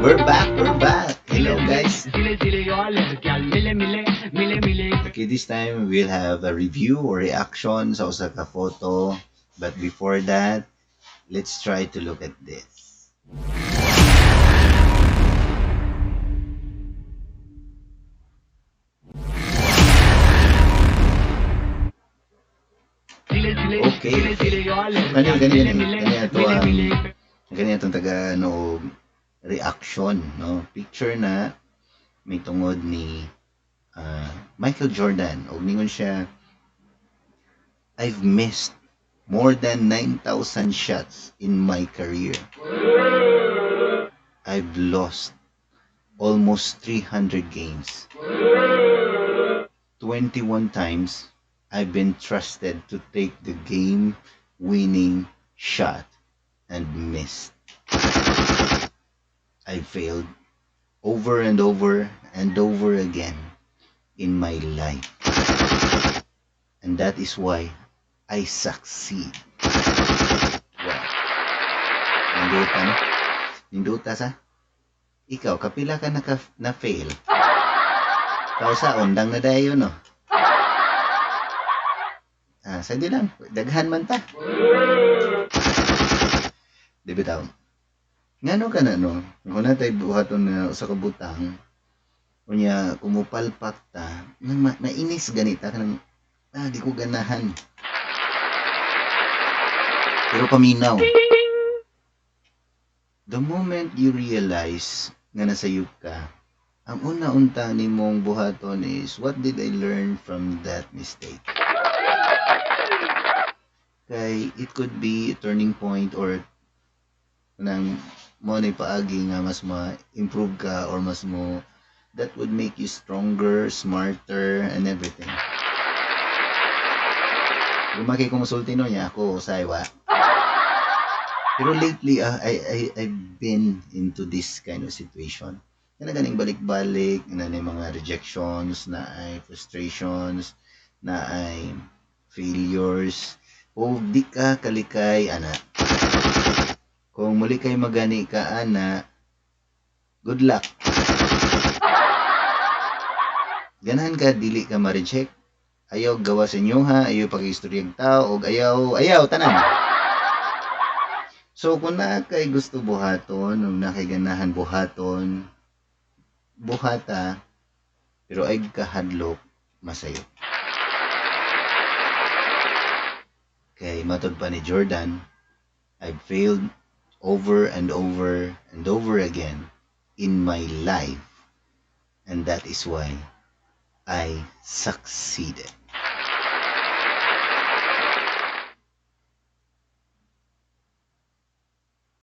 We're back, we're back. Hello guys. Okay, this time we'll have a review or reaction sa usa ka photo. But before that, let's try to look at this. Okay, okay. Kani itong taga no reaction, no? Picture na may tungod ni Michael Jordan. O ningon siya, I've missed more than 9,000 shots in my career. I've lost almost 300 games. 21 times I've been trusted to take the game-winning shot and missed. I failed over and over and over again in my life. And that is why I succeed. Wow. Ninduta no? Ninduta sa? Ikaw, kapila ka na-fail? Kau sa ondang na dayo, no? Sa di lang, daghan man ta. Di bitaw. Ngano ka na, no? Kung natay buhaton na sa kabutang, kunya kumupalpak ta, nainis ganita ka ng, di ko ganahan. Pero paminaw. The moment you realize nga nasayop ka, ang una-unta ni mong buhaton is, what did I learn from that mistake? Kay it could be a turning point or nang mo na paagi nga mas ma-improve ka or mas mo that would make you stronger, smarter, and everything. Lumaki ko musulti no niya ako, saywa. Pero lately, I've been into this kind of situation. Na ganing balik-balik, na mga rejections, na ay frustrations, na ay failures, o di ka kalikay, ana. Kung muli kay magani ka, ana, good luck. Ganahan ka, dili ka ma-reject. Ayaw gawa sa inyo ha, ayaw pag-istoryang tao, o ayaw, tanan. So, kung na kay gusto buhaton, o na kay ganahan buhaton, buhata, pero ay kahadlok, masayo. Kay matod pa ni Jordan, I've failed over and over and over again in my life. And that is why I succeeded.